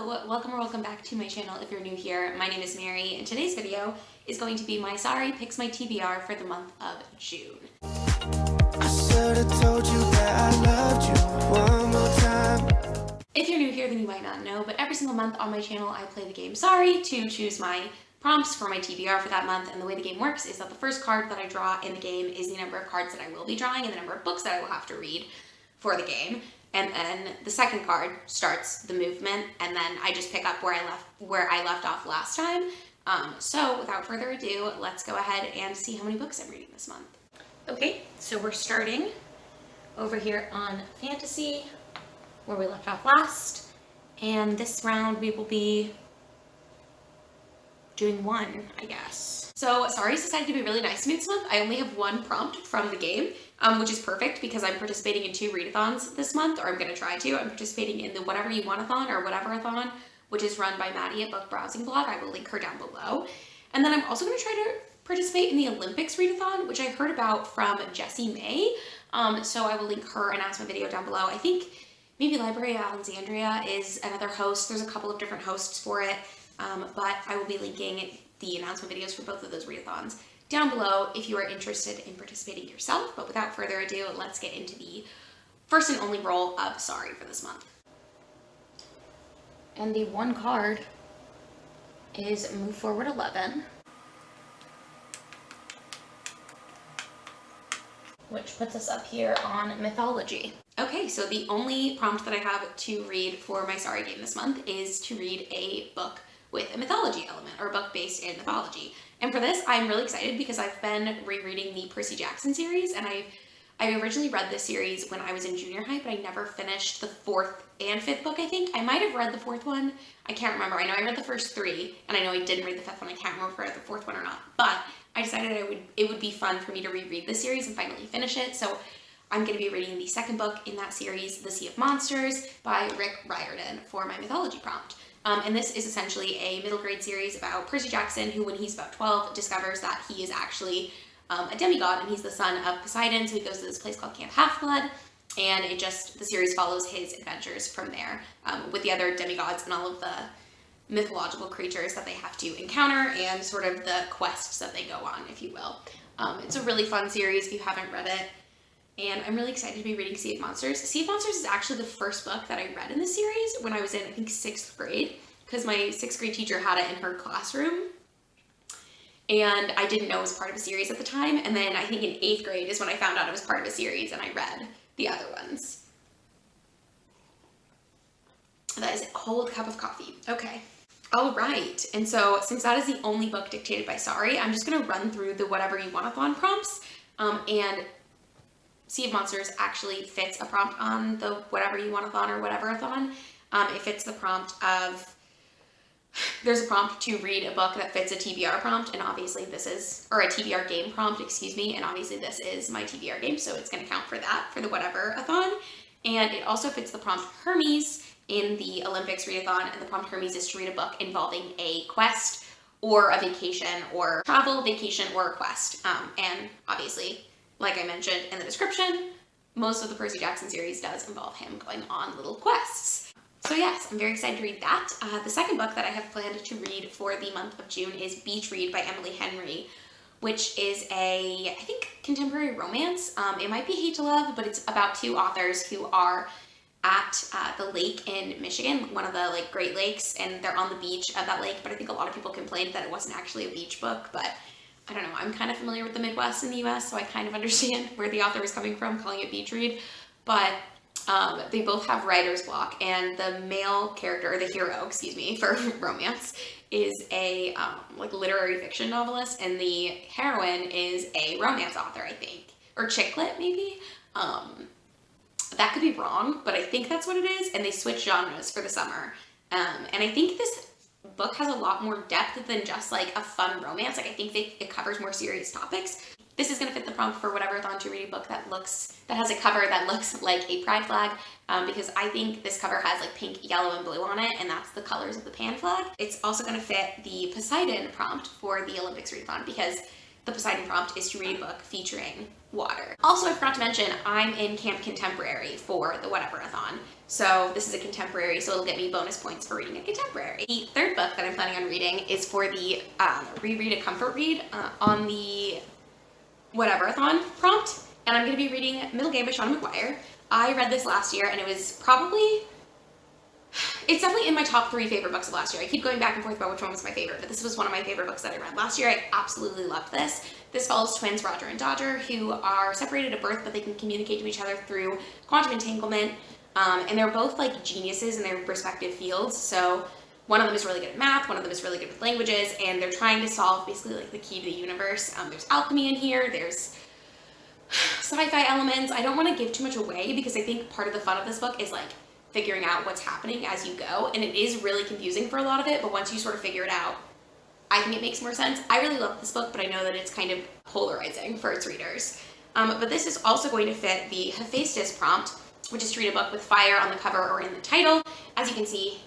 welcome or welcome back to my channel if you're new here. My name is Mary, and today's video is going to be my Sorry Picks My TBR for the month of June. I should have told you that I loved you one more time. If you're new here, then you might not know, but every single month on my channel I play the game Sorry to choose my prompts for my TBR for that month, and the way the game works is that the first card that I draw in the game is the number of cards that I will be drawing and the number of books that I will have to read for the game. And then the second card starts the movement, and then I just pick up where I left off last time. So without further ado, let's go ahead and see how many books I'm reading this month. Okay, so we're starting over here on fantasy, where we left off last. And this round we will be doing one, I guess. So Sorry's decided to be really nice to me this month. I only have one prompt from the game, which is perfect because I'm participating in 2 readathons this month, or I'm gonna try to. I'm participating in the Whatever You Want-a-thon or Whatever-a-thon, which is run by Maddie at Book Browsing Blog. I will link her down below. And then I'm also gonna try to participate in the Olympics readathon, which I heard about from Jessie May. So I will link her announcement video down below. I think maybe Library of Alexandria is another host. There's a couple of different hosts for it. But I will be linking the announcement videos for both of those readathons down below if you are interested in participating yourself. But without further ado, let's get into the first and only roll of Sorry for this month. And the one card is Move Forward 11, which puts us up here on mythology. Okay, so the only prompt that I have to read for my Sorry game this month is to read a book with a mythology element, or a book based in mythology. And for this, I'm really excited because I've been rereading the Percy Jackson series, and I originally read this series when I was in junior high, but I never finished the 4th and 5th book, I think. I might have read the 4th one. I can't remember. I know I read the first 3, and I know I didn't read the 5th one. I can't remember if I read the 4th one or not. But I decided it would be fun for me to reread this series and finally finish it. So I'm going to be reading the 2nd book in that series, The Sea of Monsters by Rick Riordan, for my mythology prompt. And this is essentially a middle grade series about Percy Jackson, who when he's about 12 discovers that he is actually a demigod, and he's the son of Poseidon, so he goes to this place called Camp Half-Blood, and the series follows his adventures from there, with the other demigods and all of the mythological creatures that they have to encounter, and sort of the quests that they go on, if you will. It's a really fun series if you haven't read it. And I'm really excited to be reading Sea of Monsters. Sea of Monsters is actually the first book that I read in the series when I was in, I think, 6th grade, because my 6th grade teacher had it in her classroom. And I didn't know it was part of a series at the time. And then I think in 8th grade is when I found out it was part of a series, and I read the other ones. That is a cold cup of coffee. Okay. All right. And so since that is the only book dictated by Sorry, I'm just going to run through the Whatever You Want-a-thon prompts. And Sea of Monsters actually fits a prompt on the Whatever You Want-a-thon or Whatever-a-thon. It fits the prompt of, there's a prompt to read a book that fits a TBR prompt, and obviously this is, or a TBR game prompt, excuse me, and obviously this is my TBR game, so it's going to count for that, for the Whatever-a-thon. And it also fits the prompt Hermes in the Olympics readathon, and the prompt Hermes is to read a book involving a quest, or a vacation, or travel, vacation, or a quest. And obviously, like I mentioned in the description, most of the Percy Jackson series does involve him going on little quests. So yes, I'm very excited to read that. The second book that I have planned to read for the month of June is Beach Read by Emily Henry, which is a, I think, contemporary romance. It might be Hate to Love, but it's about 2 authors who are at the lake in Michigan, one of the Great Lakes, and they're on the beach of that lake, but I think a lot of people complained that it wasn't actually a beach book, but I don't know, I'm kind of familiar with the Midwest in the US, so I kind of understand where the author was coming from calling it beach read, but they both have writer's block, and the male character, or the hero, excuse me, for romance, is a literary fiction novelist, and the heroine is a romance author, I think, or chick lit, maybe? That could be wrong, but I think that's what it is, and they switch genres for the summer, and I think this book has a lot more depth than just a fun romance. I think it covers more serious topics. This is going to fit the prompt for Whatever-a-thon, to read a book that has a cover that looks like a pride flag, because I think this cover has pink, yellow, and blue on it, and that's the colors of the pan flag. It's also going to fit the Poseidon prompt for the Olympics readathon, because the Poseidon prompt is to read a book featuring water. Also, I forgot to mention, I'm in Camp Contemporary for the WHATEVERATHON. So this is a contemporary, so it'll get me bonus points for reading a contemporary. The third book that I'm planning on reading is for the Reread a Comfort Read on the WHATEVERATHon prompt. And I'm going to be reading Middle Game by Mcguire. I read this last year and it was it's definitely in my top 3 favorite books of last year. I keep going back and forth about which one was my favorite, but this was one of my favorite books that I read last year. I absolutely loved this. This follows twins Roger and Dodger who are separated at birth, but they can communicate to each other through quantum entanglement. And they're both like geniuses in their respective fields. So one of them is really good at math, one of them is really good with languages, and they're trying to solve basically like the key to the universe. There's alchemy in here, there's sci-fi elements. I don't want to give too much away because I think part of the fun of this book is like figuring out what's happening as you go, and it is really confusing for a lot of it, but once you sort of figure it out, I think it makes more sense. I really love this book, but I know that it's kind of polarizing for its readers. But this is also going to fit the Hephaestus prompt, which is to read a book with fire on the cover or in the title. As you can see,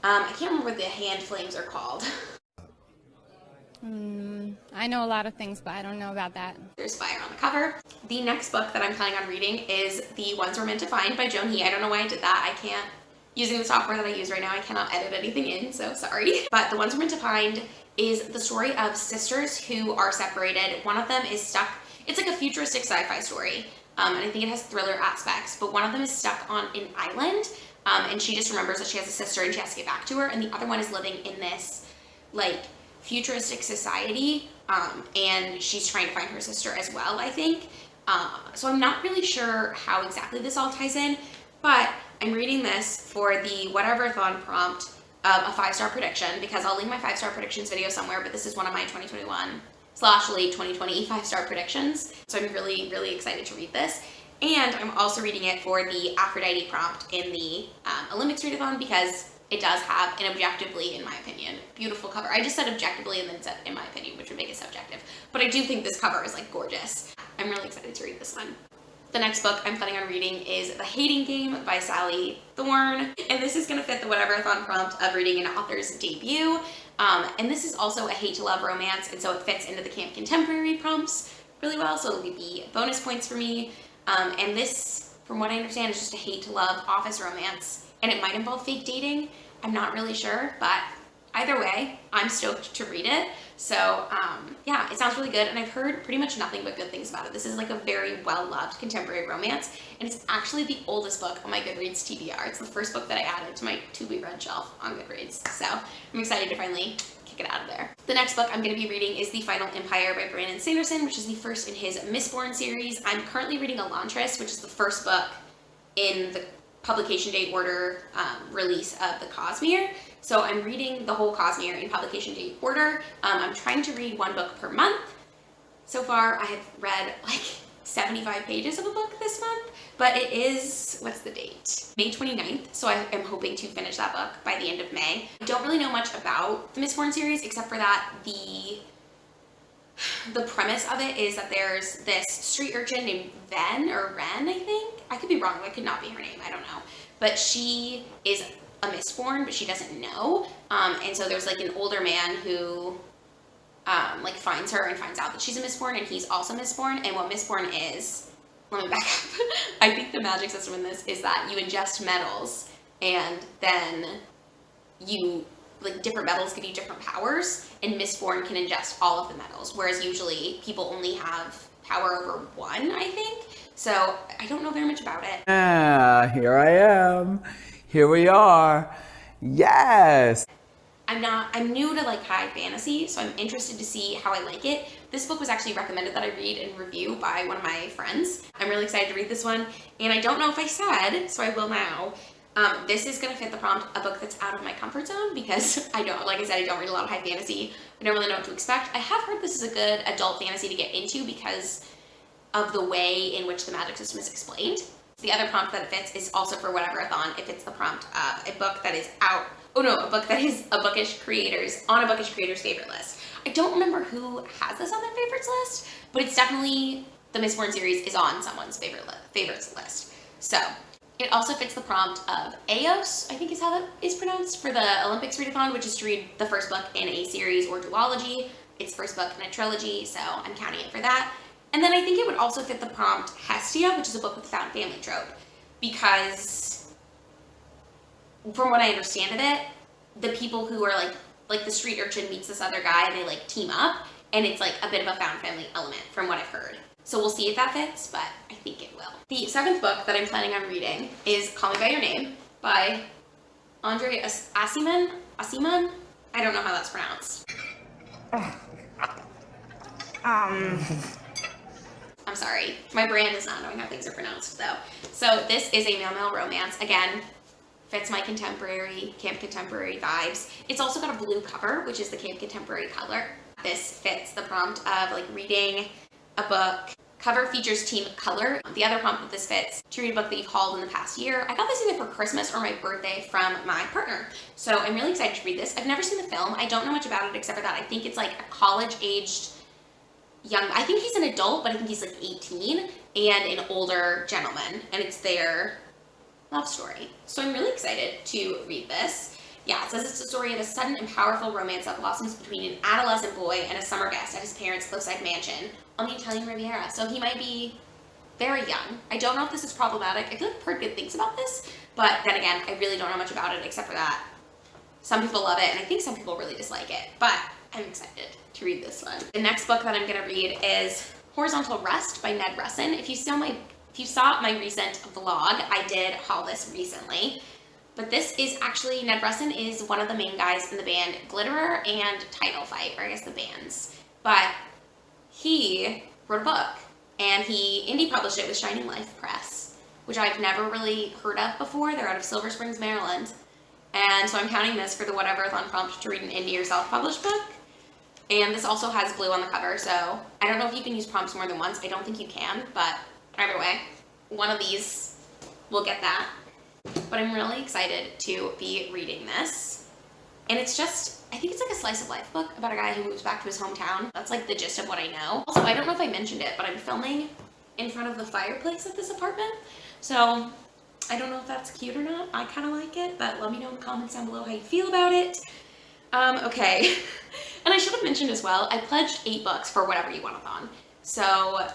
I can't remember what the hand flames are called. I know a lot of things, but I don't know about that. There's fire on the cover. The next book that I'm planning on reading is The Ones We're Meant to Find by Joan He. I don't know why I did that. I can't, using the software that I use right now, I cannot edit anything in, so sorry. But The Ones We're Meant to Find is the story of sisters who are separated. One of them is stuck, it's like a futuristic sci-fi story, and I think it has thriller aspects, but one of them is stuck on an island, and she just remembers that she has a sister and she has to get back to her, and the other one is living in this, like, futuristic society, and she's trying to find her sister as well, I think. So I'm not really sure how exactly this all ties in, but I'm reading this for the WHATEVERATHON prompt of a 5-star prediction, because I'll link my 5-star predictions video somewhere, but this is one of my 2021/late 2020 5-star predictions. So I'm really, really excited to read this. And I'm also reading it for the Aphrodite prompt in the Olympics Readathon, because it does have an objectively, in my opinion, beautiful cover. I just said objectively and then said in my opinion, which would make it subjective. But I do think this cover is like gorgeous. I'm really excited to read this one. The next book I'm planning on reading is The Hating Game by Sally Thorne. And this is going to fit the WHATEVERATHon prompt of reading an author's debut. And this is also a hate to love romance, and so it fits into the Camp Contemporary prompts really well, so it'll be bonus points for me. And this, from what I understand, is just a hate to love office romance. And it might involve fake dating. I'm not really sure, but either way, I'm stoked to read it. So yeah, it sounds really good, and I've heard pretty much nothing but good things about it. This is like a very well-loved contemporary romance, and it's actually the oldest book on my Goodreads TBR. It's the first book that I added to my to-be-read shelf on Goodreads, so I'm excited to finally kick it out of there. The next book I'm going to be reading is The Final Empire by Brandon Sanderson, which is the first in his Mistborn series. I'm currently reading Elantris, which is the first book in the publication date order release of the Cosmere. So I'm reading the whole Cosmere in publication date order. I'm trying to read 1 book per month. So far I have read like 75 pages of a book this month, but it is, what's the date? May 29th, so I am hoping to finish that book by the end of May. I don't really know much about the Mistborn series, except for that the premise of it is that there's this street urchin named Ren, I think. I could be wrong, that could not be her name, I don't know. But she is a Mistborn, but she doesn't know. And so there's like an older man who like finds her and finds out that she's a Mistborn, and he's also Mistborn. And what Mistborn is, let me back up. I think the magic system in this is that you ingest metals, and then you, like, different metals give you different powers, and Mistborn can ingest all of the metals, whereas usually people only have power over one, I think. So I don't know very much about it. Here I am. Here we are. Yes. I'm new to like high fantasy, so I'm interested to see how I like it. This book was actually recommended that I read and review by one of my friends. I'm really excited to read this one, and I don't know if I said, so I will now. This is going to fit the prompt, a book that's out of my comfort zone, because I don't, like I said, I don't read a lot of high fantasy. I don't really know what to expect. I have heard this is a good adult fantasy to get into because of the way in which the magic system is explained. The other prompt that it fits is also for WHATEVERATHon. It fits the prompt of a book that is out, a book that is on a bookish creator's favorite list. I don't remember who has this on their favorites list, but it's definitely, the Mistborn series is on someone's favorites list. So it also fits the prompt of Eos, I think is how that is pronounced, for the Olympics Readathon, which is to read the first book in a series or duology It's the first book in a trilogy, so I'm counting it for that. And then I think it would also fit the prompt Hestia, which is a book with the found family trope, because from what I understand of it, the people who are like the street urchin meets this other guy and they like team up, and it's like a bit of a found family element from what I've heard. So we'll see if that fits, but I think it will. The seventh book that I'm planning on reading is Call Me By Your Name by Andre Aciman? I don't know how that's pronounced. I'm sorry. My brain is not knowing how things are pronounced, though. So this is a male-male romance. Again, fits my contemporary, camp contemporary vibes. It's also got a blue cover, which is the camp contemporary color. This fits the prompt of like reading a book. Cover features team color. The other prompt that this fits, to read a book that you've hauled in the past year. I got this either for Christmas or my birthday from my partner. So I'm really excited to read this. I've never seen the film. I don't know much about it except for that I think it's like a college-aged young, I think he's an adult, but I think he's like 18 and an older gentleman, and it's their love story. So I'm really excited to read this. Yeah, it says it's a story of a sudden and powerful romance that blossoms between an adolescent boy and a summer guest at his parents' cliffside mansion on the Italian Riviera. So he might be very young. I don't know if this is problematic. I feel like I've heard good things about this, but then again, I really don't know much about it except for that some people love it and I think some people really dislike it, but I'm excited to read this one. The next book that I'm gonna read is Horizontal Rest by Ned Russon. If you saw my recent vlog, I did haul this recently. But this is actually, Ned Russon is one of the main guys in the band Glitterer and Title Fight, or I guess the bands. But he wrote a book, and he indie published it with Shining Life Press, which I've never really heard of before. They're out of Silver Springs, Maryland. And so I'm counting this for the WHATEVERATHON prompt to read an indie or self-published book. And this also has blue on the cover, so I don't know if you can use prompts more than once. I don't think you can, but either way, one of these will get that. But I'm really excited to be reading this. And it's just, I think it's like a slice of life book about a guy who moves back to his hometown. That's like the gist of what I know. Also, I don't know if I mentioned it, but I'm filming in front of the fireplace of this apartment. So I don't know if that's cute or not. I kind of like it, but let me know in the comments down below how you feel about it. Okay. And I should have mentioned as well, I pledged 8 books for Whatever You Want-a-thon. So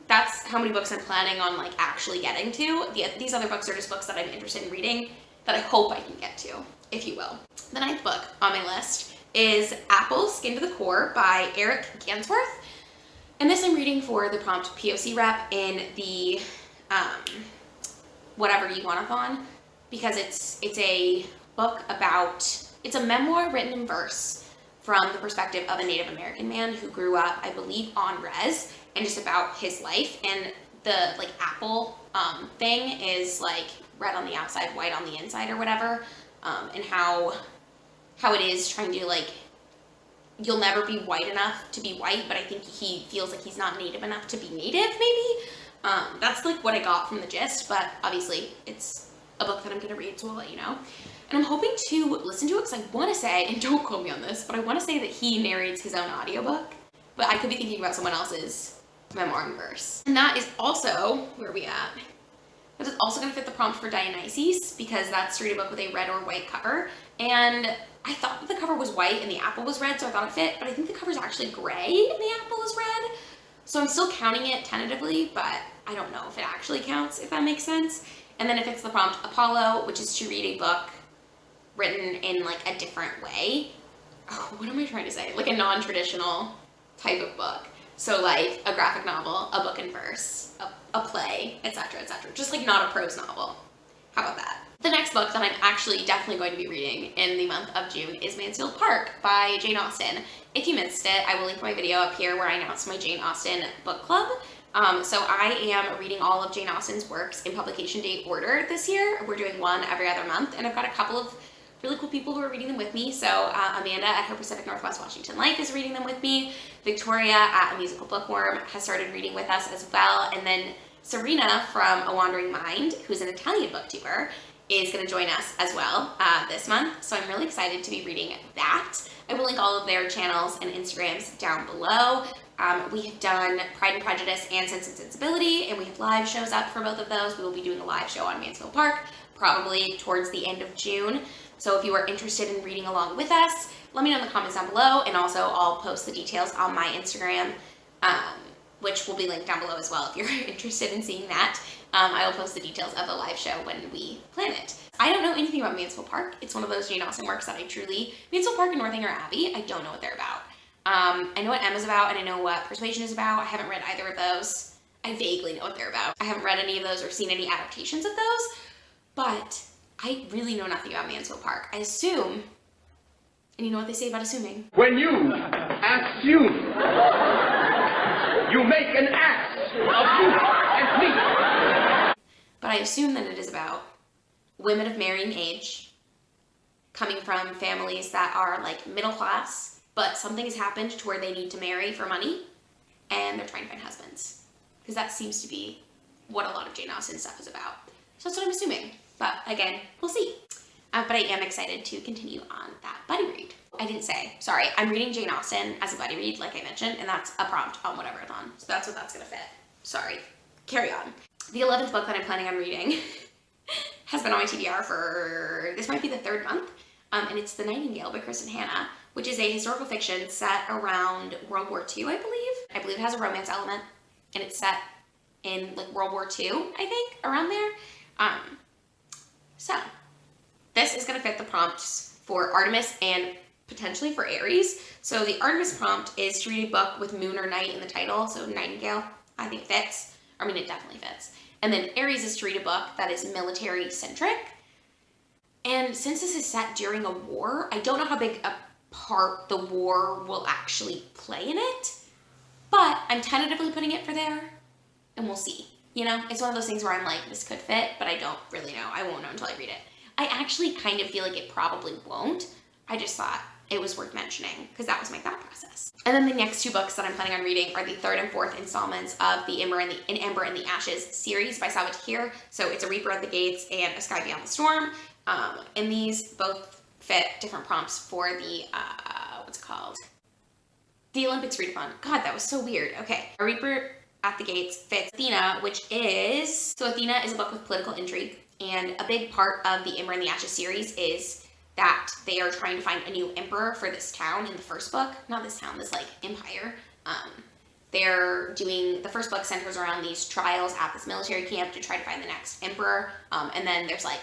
that's how many books I'm planning on like actually getting to. These other books are just books that I'm interested in reading that I hope I can get to, if you will. The 9th book on my list is Apple Skin to the Core by Eric Gansworth. And this I'm reading for the prompt POC rep in the Whatever You Want-a-thon, because it's a book about, it's a memoir written in verse from the perspective of a Native American man who grew up, I believe, on res, and just about his life. And the like apple thing is like red on the outside, white on the inside or whatever, and how it is trying to like, you'll never be white enough to be white, but I think he feels like he's not native enough to be native, maybe. That's like what I got from the gist, but obviously it's a book that I'm gonna read, so I'll let you know. And I'm hoping to listen to it because I want to say, and don't quote me on this, but I want to say that he narrates his own audiobook, but I could be thinking about someone else's memoir in verse. And that is also, where are we at? That is also going to fit the prompt for Dionysus, because that's to read a book with a red or white cover. And I thought that the cover was white and the apple was red, so I thought it fit, but I think the cover is actually gray and the apple is red. So I'm still counting it tentatively, but I don't know if it actually counts, if that makes sense. And then it fits the prompt Apollo, which is to read a book written in like a different way. Oh, what am I trying to say? Like a non-traditional type of book. So like a graphic novel, a book in verse, a play, etc., etc. Just like not a prose novel. How about that? The next book that I'm actually definitely going to be reading in the month of June is Mansfield Park by Jane Austen. If you missed it, I will link my video up here where I announced my Jane Austen book club. So I am reading all of Jane Austen's works in publication date order this year. We're doing one every other month, and I've got a couple of really cool people who are reading them with me. So Amanda at her Pacific Northwest Washington Life is reading them with me. Victoria at A Musical Bookworm has started reading with us as well. And then Serena from A Wandering Mind, who's an Italian booktuber, is going to join us as well this month. So I'm really excited to be reading that. I will link all of their channels and Instagrams down below. We have done Pride and Prejudice and Sense and Sensibility, and we have live shows up for both of those. We will be doing a live show on Mansfield Park, probably towards the end of June. So if you are interested in reading along with us, let me know in the comments down below, and also I'll post the details on my Instagram, which will be linked down below as well if you're interested in seeing that. I will post the details of the live show when we plan it. I don't know anything about Mansfield Park. It's one of those Jane Austen works that Mansfield Park and Northanger Abbey, I don't know what they're about. I know what Emma's about, and I know what Persuasion is about. I haven't read either of those. I vaguely know what they're about. I haven't read any of those or seen any adaptations of those, but I really know nothing about Mansfield Park. I assume, and you know what they say about assuming? When you assume, you make an ass of you and me. But I assume that it is about women of marrying age, coming from families that are like middle class, but something has happened to where they need to marry for money, and they're trying to find husbands. Because that seems to be what a lot of Jane Austen stuff is about. So that's what I'm assuming. But again, we'll see. But I am excited to continue on that buddy read. I didn't say, sorry, I'm reading Jane Austen as a buddy read, like I mentioned, and that's a prompt on WHATEVERATHON. So that's what that's gonna fit. Sorry, carry on. The 11th book that I'm planning on reading has been on my TBR for, this might be the 3rd month, and it's The Nightingale by Kristen, which is a historical fiction set around World War II, I believe. I believe it has a romance element, and it's set in like World War II, I think, around there. So this is gonna fit the prompts for Artemis and potentially for Aries. So the Artemis prompt is to read a book with moon or night in the title, so Nightingale, I think fits. I mean, it definitely fits. And then Aries is to read a book that is military-centric. And since this is set during a war, I don't know how big a part the war will actually play in it, but I'm tentatively putting it for there, and we'll see. You know, it's one of those things where I'm like, this could fit, but I don't really know. I won't know until I read it. I actually kind of feel like it probably won't. I just thought it was worth mentioning because that was my thought process. And then the next 2 books that I'm planning on reading are the 3rd and 4th installments of the Ember and the Ashes series by Here. So it's A Reaper at the Gates and A Sky Beyond the Storm. And these both fit different prompts for the, what's it called? The Olympics Readathon. God, that was so weird. Okay. A Reaper at the Gates fits Athena, which is, so Athena is a book with political intrigue. And a big part of the Ember and the Ashes series is that they are trying to find a new emperor for this town in the first book. Not this town, this like empire. They're doing, the first book centers around these trials at this military camp to try to find the next emperor. And then there's like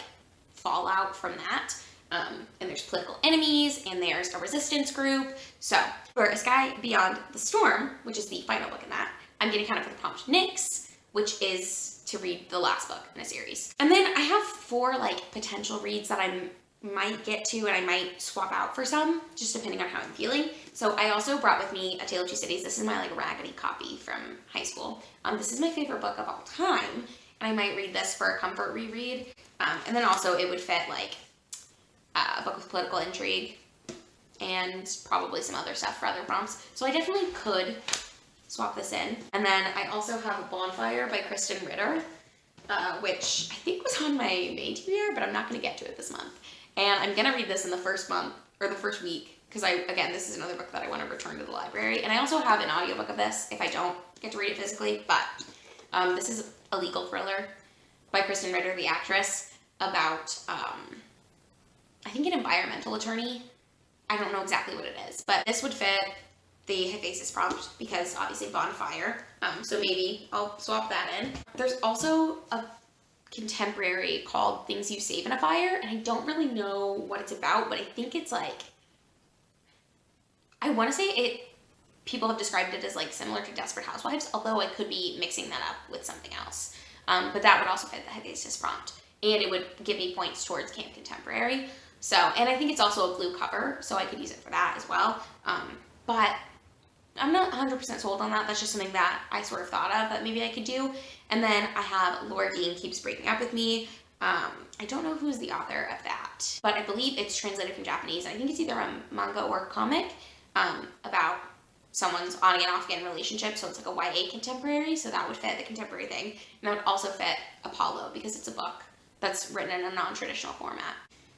fallout from that. And there's political enemies, and there's a resistance group. So for A Sky Beyond the Storm, which is the final book in that, I'm getting kind of for the prompt Nyx, which is to read the last book in a series. And then I have 4 like potential reads that I might get to, and I might swap out for some, just depending on how I'm feeling. So I also brought with me A Tale of Two Cities. This is my like raggedy copy from high school. This is my favorite book of all time, and I might read this for a comfort reread. And then also it would fit like a book with political intrigue and probably some other stuff for other prompts. So I definitely could swap this in. And then I also have Bonfire by Kristen, Ritter, which I think was on my May TBR, but I'm not going to get to it this month. And I'm going to read this in the first month, or the first week, because again, this is another book that I want to return to the library. And I also have an audiobook of this if I don't get to read it physically, but this is a legal thriller by Kristen Ritter, the actress, about, I think, an environmental attorney. I don't know exactly what it is, but this would fit the Hephaestus prompt because obviously Bonfire, so maybe I'll swap that in. There's also a contemporary called Things You Save in a Fire, and I don't really know what it's about, but I think it's like, I want to say people have described it as like similar to Desperate Housewives, although I could be mixing that up with something else. But that would also fit the Hephaestus prompt, and it would give me points towards Camp Contemporary. So, and I think it's also a blue cover, so I could use it for that as well. But I'm not 100% sold on that. That's just something that I sort of thought of that maybe I could do. And then I have Laura Dean Keeps Breaking Up With Me. I don't know who's the author of that, but I believe it's translated from Japanese. I think it's either a manga or a comic about someone's on again, off again relationship. So it's like a YA contemporary. So that would fit the contemporary thing. And that would also fit Apollo because it's a book that's written in a non-traditional format.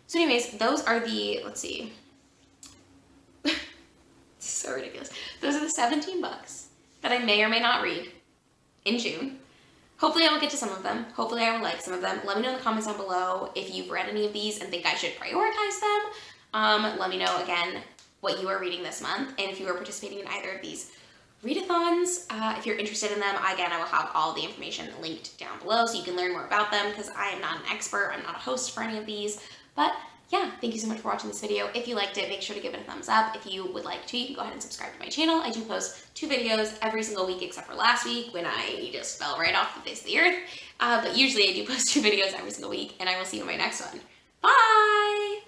So anyways, those are the, let's see. So ridiculous. Those are the 17 books that I may or may not read in June. hopefully I will get to some of them. Hopefully I will like some of them. Let me know in the comments down below if you've read any of these and think I should prioritize them. Let me know again what you are reading this month and if you are participating in either of these readathons. If you're interested in them, again, I will have all the information linked down below so you can learn more about them because I am not an expert. I'm not a host for any of these. But yeah, thank you so much for watching this video. If you liked it, make sure to give it a thumbs up. If you would like to, you can go ahead and subscribe to my channel. I do post 2 videos every single week except for last week when I just fell right off the face of the earth. But usually I do post 2 videos every single week, and I will see you in my next one. Bye!